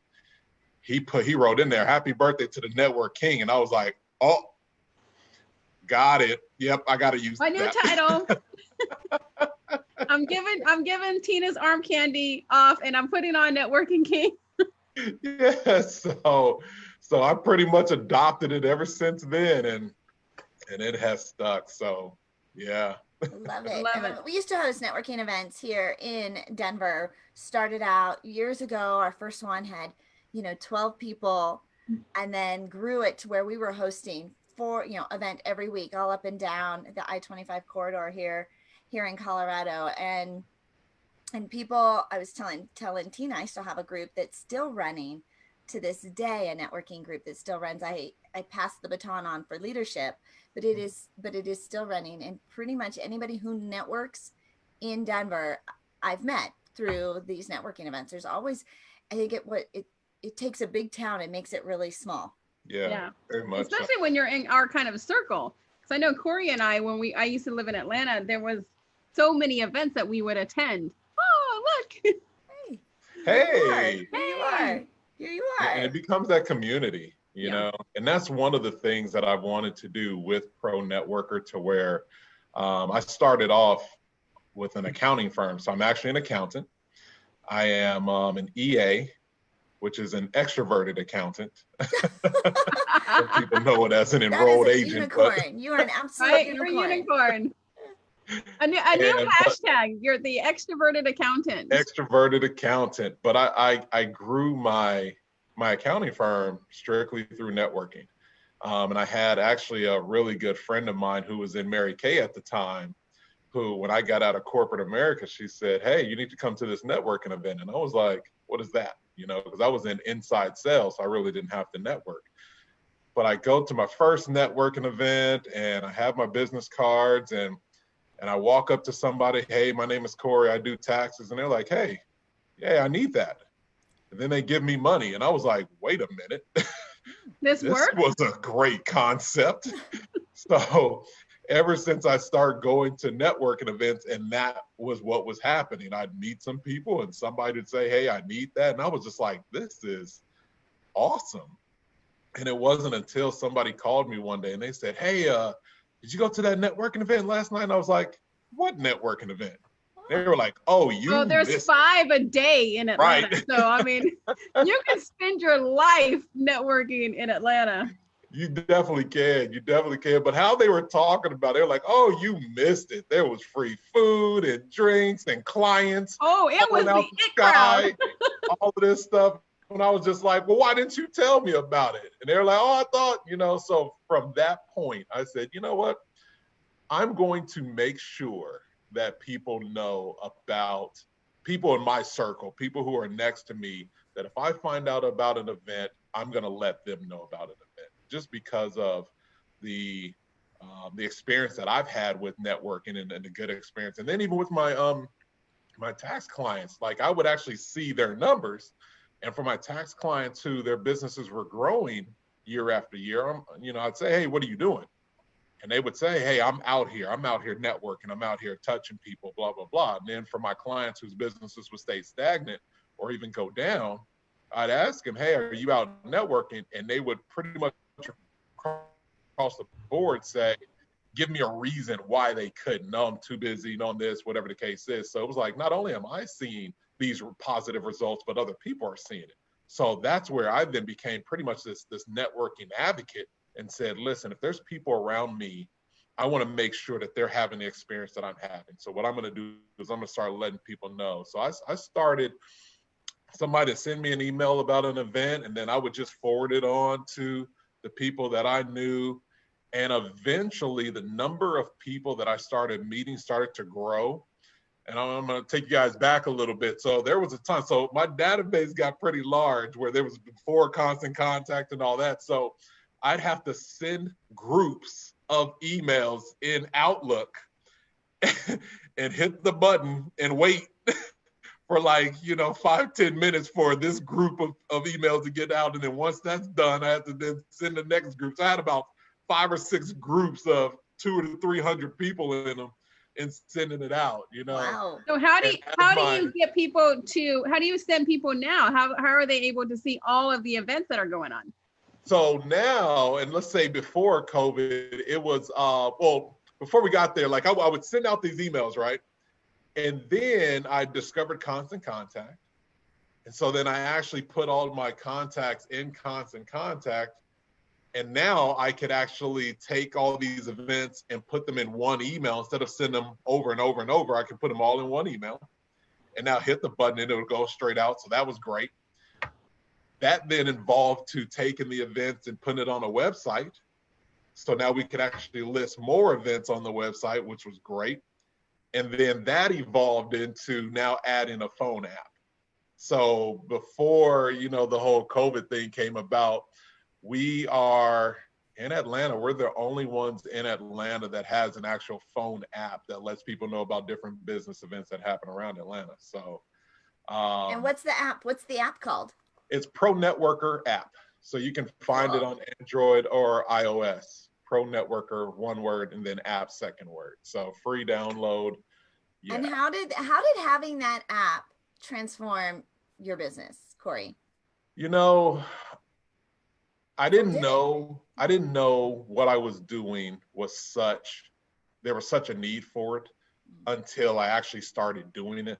he wrote in there, "Happy birthday to the Network King." And I was like, oh, got it. Yep, I got to use My new that title. I'm giving Tina's arm candy off, and I'm putting on Networking King. Yeah, so I pretty much adopted it ever since then, and it has stuck. So Yeah. Love it. Love And it. we used to host networking events here in Denver. Started out years ago. Our first one had, 12 people, and then grew it to where we were hosting event every week, all up and down the I-25 corridor here in Colorado. And people, I was telling Tina, I still have a group that's still running to this day, a networking group that still runs. I passed the baton on for leadership, but it is still running. And pretty much anybody who networks in Denver, I've met through these networking events. There's always, I think it takes a big town and makes it really small. Yeah. Very much. Especially when you're in our kind of circle. Because I know Corey and I, I used to live in Atlanta, there was so many events that we would attend. Oh, look. Hey. Here you are. And it becomes that community, you Yeah. know, and that's one of the things that I wanted to do with Pro Networker, to where I started off with an accounting firm. So I'm actually an accountant. I am an EA, which is an extroverted accountant. People know it as an enrolled agent. Unicorn. You are an absolute unicorn. You're a unicorn. A new hashtag. You're the extroverted accountant. Extroverted accountant. But I grew my accounting firm strictly through networking. And I had actually a really good friend of mine who was in Mary Kay at the time, who, when I got out of corporate America, she said, hey, you need to come to this networking event. And I was like, what is that? Because I was in inside sales, so I really didn't have to network. But I go to my first networking event and I have my business cards, and I walk up to somebody, hey, my name is Corey, I do taxes. And they're like, hey, yeah, I need that. And then they give me money. And I was like, wait a minute. This was a great concept. So ever since I started going to networking events, and that was what was happening, I'd meet some people and somebody would say, hey, I need that. And I was just like, this is awesome. And it wasn't until somebody called me one day and they said, hey, did you go to that networking event last night? And I was like, what networking event? They were like, oh, there's 5 a day in Atlanta. Right. So, I mean, you can spend your life networking in Atlanta. You definitely can. You definitely can. But how they were talking about it, they're like, oh, you missed it. There was free food and drinks and clients. Oh, it was the it crowd. All of this stuff. And I was just like, well, why didn't you tell me about it? And they're like, oh, I thought, so from that point, I said, you know what? I'm going to make sure that people know about people in my circle, people who are next to me, that if I find out about an event, I'm going to let them know about an event, just because of the experience that I've had with networking and the good experience. And then even with my my tax clients, like I would actually see their numbers. And for my tax clients who their businesses were growing year after year, I'd say, hey, what are you doing? And they would say, hey, I'm out here networking, I'm out here touching people, blah, blah, blah. And then for my clients whose businesses would stay stagnant or even go down, I'd ask them, hey, are you out networking? And they would pretty much across the board say, give me a reason why they couldn't. No, I'm too busy, on this, whatever the case is. So it was like, not only am I seeing these positive results, but other people are seeing it. So that's where I then became pretty much this networking advocate, and said, listen, if there's people around me, I want to make sure that they're having the experience that I'm having. So what I'm going to do is I'm going to start letting people know. So I started, somebody to send me an email about an event, and then I would just forward it on to the people that I knew. And eventually the number of people that I started meeting started to grow. And I'm going to take you guys back a little bit. So there was a time, so my database got pretty large, where there was before Constant Contact and all that. So I'd have to send groups of emails in Outlook and hit the button and wait for 5-10 minutes for this group of emails to get out. And then once that's done, I had to then send the next group. So I had about 5 or 6 groups of 200 to 300 people in them and sending it out, Wow. So how do you get people to, how do you send people now? How are they able to see all of the events that are going on? So now, and let's say before COVID, it was, before we got there, I would send out these emails, right? And then I discovered Constant Contact. And so then I actually put all of my contacts in Constant Contact. And now I could actually take all these events and put them in one email instead of sending them over and over and over. I can put them all in one email and now hit the button and it'll go straight out. So that was great. That then involved to taking the events and putting it on a website. So now we could actually list more events on the website, which was great. And then that evolved into now adding a phone app. So before, the whole COVID thing came about, we are in Atlanta. We're the only ones in Atlanta that has an actual phone app that lets people know about different business events that happen around Atlanta. So, and what's the app? What's the app called? It's Pro Networker app. So you can find it Cool. on Android or iOS. Pro Networker, one word, and then app, second word. So free download. Yeah. And how did having that app transform your business, Corey? I didn't know what I was doing there was such a need for it until I actually started doing it.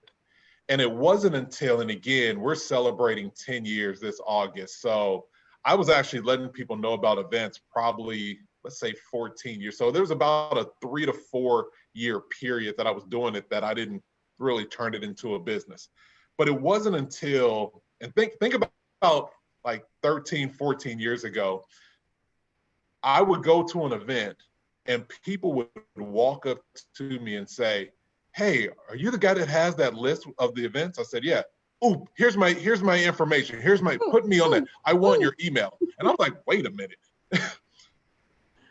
And it wasn't until, and again, we're celebrating 10 years this August. So I was actually letting people know about events probably, let's say 14 years. So there was about a 3 to 4 year period that I was doing it that I didn't really turn it into a business. But it wasn't until, and think about like 13, 14 years ago, I would go to an event and people would walk up to me and say, "Hey, are you the guy that has that list of the events?" I said, "Yeah." "Ooh, here's my information. Put me on that. I want your email." And I'm like, wait a minute.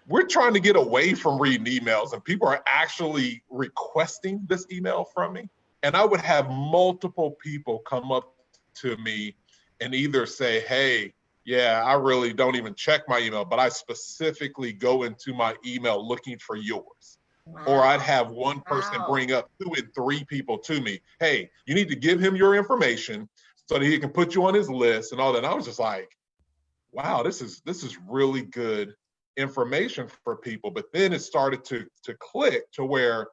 We're trying to get away from reading emails and people are actually requesting this email from me. And I would have multiple people come up to me and either say, "Hey, yeah, I really don't even check my email, but I specifically go into my email looking for yours." Wow. Or I'd have one person Wow. bring up 2 and 3 people to me. "Hey, you need to give him your information so that he can put you on his list," and all that. And I was just like, wow, this is really good information for people. But then it started to click to where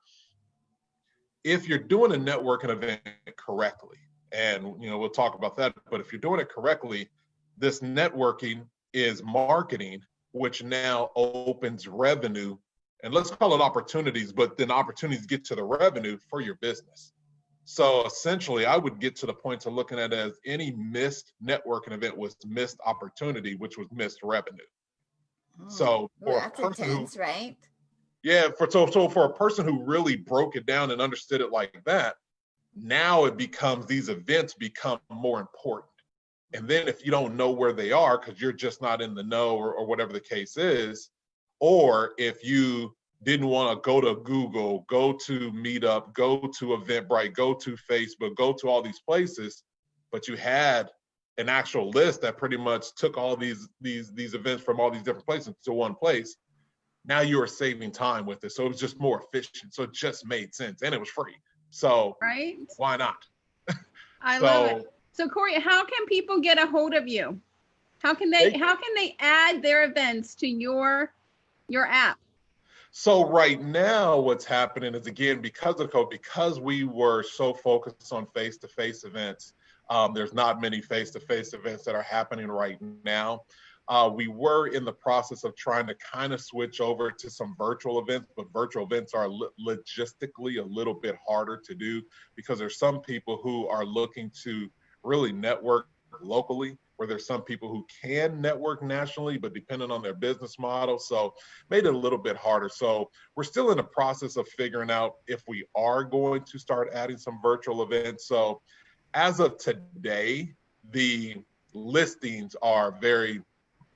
if you're doing a networking event correctly, and we'll talk about that, but if you're doing it correctly, this networking is marketing, which now opens revenue, and let's call it opportunities, but then opportunities get to the revenue for your business. So essentially, I would get to the point to looking at it as any missed networking event was missed opportunity, which was missed revenue. So for That's a person intense, right? yeah, so for a person who really broke it down and understood it like that, now it becomes, these events become more important. And then if you don't know where they are because you're just not in the know or whatever the case is, or if you didn't want to go to Google, go to Meetup, go to Eventbrite, go to Facebook, go to all these places, but you had an actual list that pretty much took all these events from all these different places to one place. Now you are saving time with it. So it was just more efficient. So it just made sense and it was free. So Right. why not? I love it. So Corey, how can people get a hold of you? How can they add their events to your app? So right now what's happening is, again, because of COVID, because we were so focused on face-to-face events, there's not many face-to-face events that are happening right now. We were in the process of trying to kind of switch over to some virtual events, but virtual events are logistically a little bit harder to do because there's some people who are looking to really network locally, where there's some people who can network nationally, but depending on their business model, so made it a little bit harder. So we're still in the process of figuring out if we are going to start adding some virtual events. So as of today, the listings are very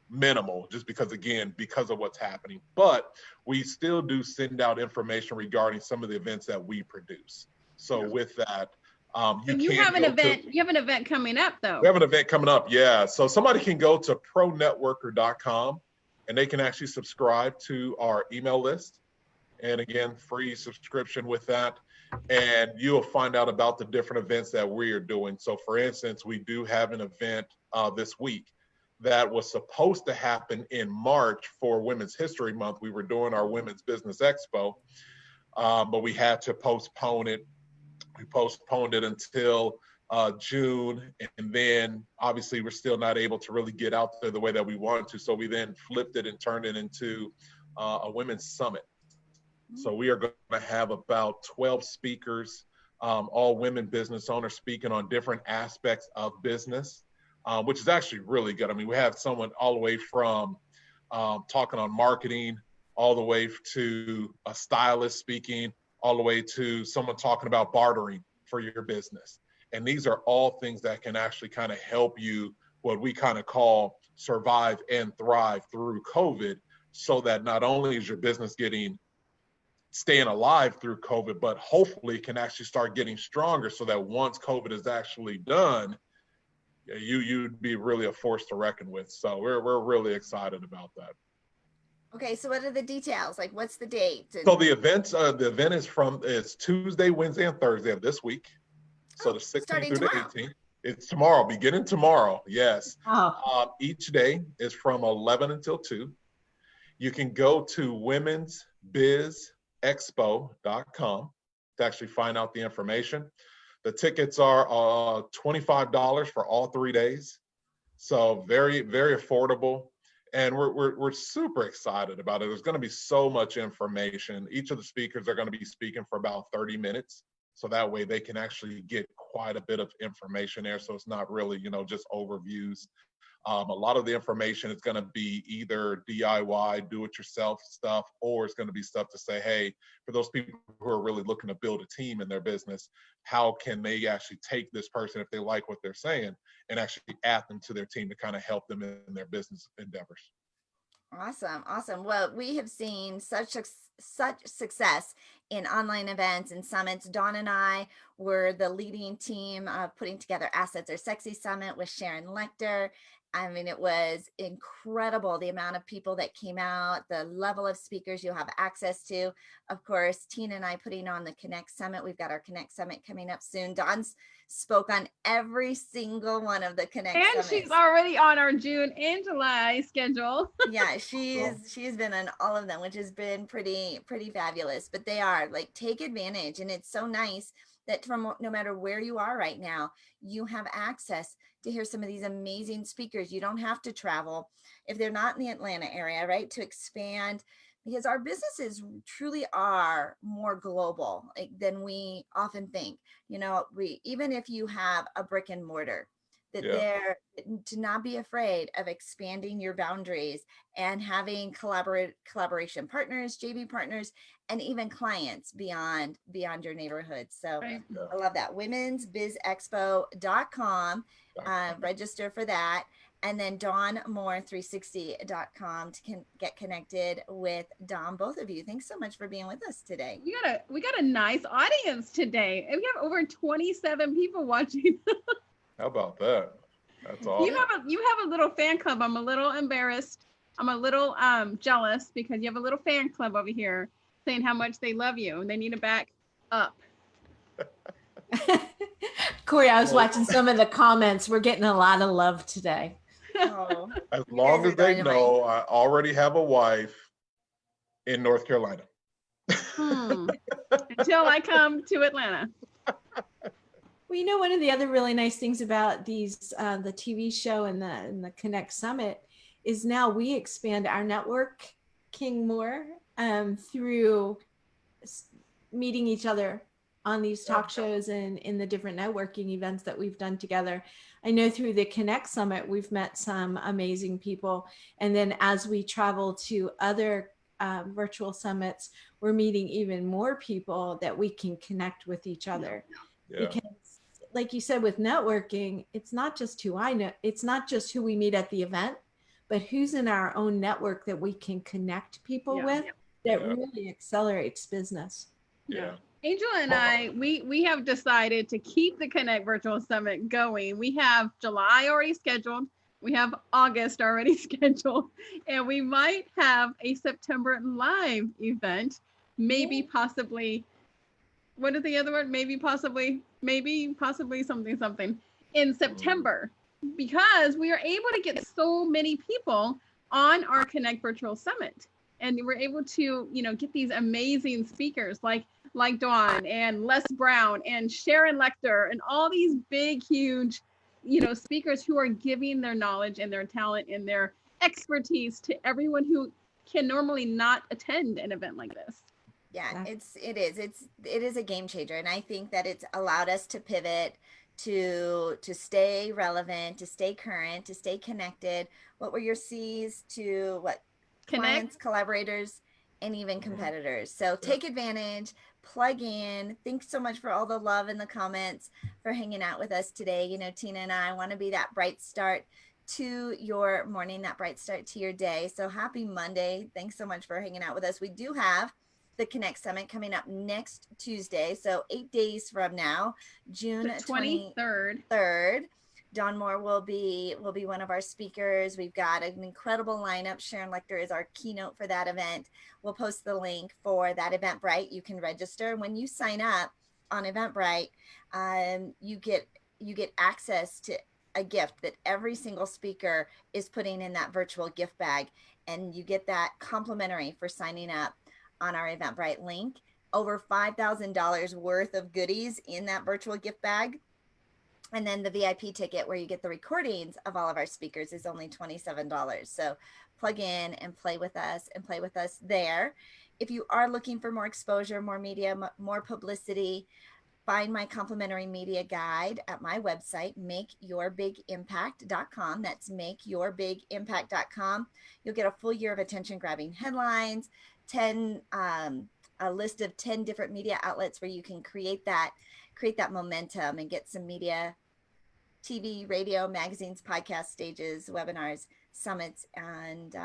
minimal just because, again, because of what's happening, but we still do send out information regarding some of the events that we produce. So with that, you have an event coming up though. We have an event coming up, yeah. So somebody can go to pronetworker.com and they can actually subscribe to our email list. And again, free subscription with that. And you'll find out about the different events that we are doing. So for instance, we do have an event this week that was supposed to happen in March for Women's History Month. We were doing our Women's Business Expo, but we had to postpone it. We postponed it until June, and then obviously we're still not able to really get out there the way that we want to. So we then flipped it and turned it into a women's summit. So we are going to have about 12 speakers, all women business owners speaking on different aspects of business, which is actually really good. I mean, we have someone all the way from talking on marketing, all the way to a stylist speaking, all the way to someone talking about bartering for your business. And these are all things that can actually kind of help you, what we kind of call survive and thrive through COVID, so that not only is your business staying alive through COVID, but hopefully can actually start getting stronger, so that once COVID is actually done, you'd be really a force to reckon with. So we're really excited about that. Okay, so what are the details? Like, what's the date? So the event is Tuesday, Wednesday, and Thursday of this week. So the 16th through the 18th. It's tomorrow, beginning tomorrow. Yes. Oh. Each day is from 11 until 2. You can go to womensbizexpo.com to actually find out the information. The tickets are $25 for all 3 days. So very, very affordable. And we're super excited about it. There's going to be so much information. Each of the speakers are going to be speaking for about 30 minutes. So that way they can actually get quite a bit of information there. So it's not really, just overviews. A lot of the information is going to be either DIY, do-it-yourself stuff, or it's going to be stuff to say, hey, for those people who are really looking to build a team in their business, how can they actually take this person, if they like what they're saying, and actually add them to their team to kind of help them in their business endeavors. Awesome. Well, we have seen such success in online events and summits. Dawn and I were the leading team of putting together Assets Are Sexy Summit with Sharon Lechter. I mean, it was incredible, the amount of people that came out, the level of speakers you'll have access to. Of course, Tina and I putting on the Connect Summit. We've got our Connect Summit coming up soon. Dawn's spoke on every single one of the Connect Summits. And she's already on our June and July schedule. Yeah, she's been on all of them, which has been pretty fabulous. But they are like, take advantage. And it's so nice that from no matter where you are right now, you have access to hear some of these amazing speakers. You don't have to travel if they're not in the Atlanta area, right? To expand, because our businesses truly are more global than we often think. Even if you have a brick and mortar, to not be afraid of expanding your boundaries and having collaboration partners, JV partners, and even clients beyond your neighborhood. So right. I love that. womensbizexpo.com, register for that. And then DawnMoore360.com to get connected with Dawn. Both of you, thanks so much for being with us today. We got a nice audience today. And we have over 27 people watching. How about that? That's awesome. You have a little fan club. I'm a little embarrassed. I'm a little jealous because you have a little fan club over here saying how much they love you and they need to back up. Corey, I was watching some of the comments. We're getting a lot of love today. Oh, as long as they know, I already have a wife in North Carolina. Until I come to Atlanta. Well, one of the other really nice things about these, the TV show and the Connect Summit is now we expand our network, King Moore, through meeting each other on these talk shows and in the different networking events that we've done together. I know through the Connect Summit, we've met some amazing people. And then as we travel to other virtual summits, we're meeting even more people that we can connect with each other. Yeah. Because like you said, with networking, it's not just who I know, it's not just who we meet at the event, but who's in our own network that we can connect people with that really accelerates business. Yeah. Angel and I, we have decided to keep the Connect Virtual Summit going. We have July already scheduled. We have August already scheduled. And we might have a September live event, maybe possibly, what is the other word? Maybe possibly something in September, because we are able to get so many people on our Connect Virtual Summit. And we're able to, get these amazing speakers like like Dawn and Les Brown and Sharon Lecter and all these big, huge, speakers who are giving their knowledge and their talent and their expertise to everyone who can normally not attend an event like this. Yeah, it is a game changer, and I think that it's allowed us to pivot to stay relevant, to stay current, to stay connected. What were your C's? To what? Clients, collaborators, and even competitors. So take advantage, plug in. Thanks so much for all the love in the comments, for hanging out with us today. Tina and I want to be that bright start to your morning, that bright start to your day. So happy Monday. Thanks so much for hanging out with us. We do have the Connect Summit coming up next Tuesday. So 8 days from now, June 23rd. Dawn Moore will be one of our speakers. We've got an incredible lineup. Sharon Lecter is our keynote for that event. We'll post the link for that Eventbrite. You can register. When you sign up on Eventbrite, you get access to a gift that every single speaker is putting in that virtual gift bag, and you get that complimentary for signing up on our Eventbrite link. Over $5,000 worth of goodies in that virtual gift bag. And then the VIP ticket, where you get the recordings of all of our speakers, is only $27. So plug in and play with us there. If you are looking for more exposure, more media, more publicity, find my complimentary media guide at my website, makeyourbigimpact.com. That's makeyourbigimpact.com. You'll get a full year of attention-grabbing headlines, a list of 10 different media outlets where you can create that momentum and get some media, TV, radio, magazines, podcasts, stages, webinars, summits, and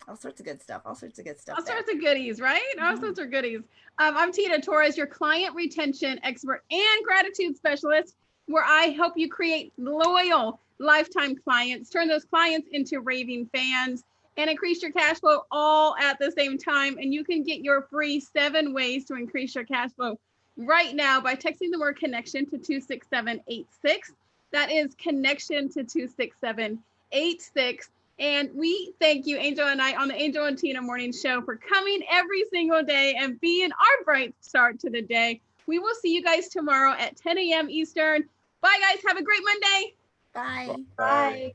all sorts of good stuff. All sorts of goodies, right? All sorts of goodies. I'm Tina Torres, your client retention expert and gratitude specialist, where I help you create loyal lifetime clients, turn those clients into raving fans, and increase your cash flow all at the same time. And you can get your free 7 ways to increase your cash flow right now by texting the word connection to 26786. That is connection to 26786. And we thank you, Angel and I, on the Angel and Tina Morning Show, for coming every single day and being our bright start to the day. We will see you guys tomorrow at 10 a.m. Eastern. Bye, guys. Have a great Monday. Bye. Bye.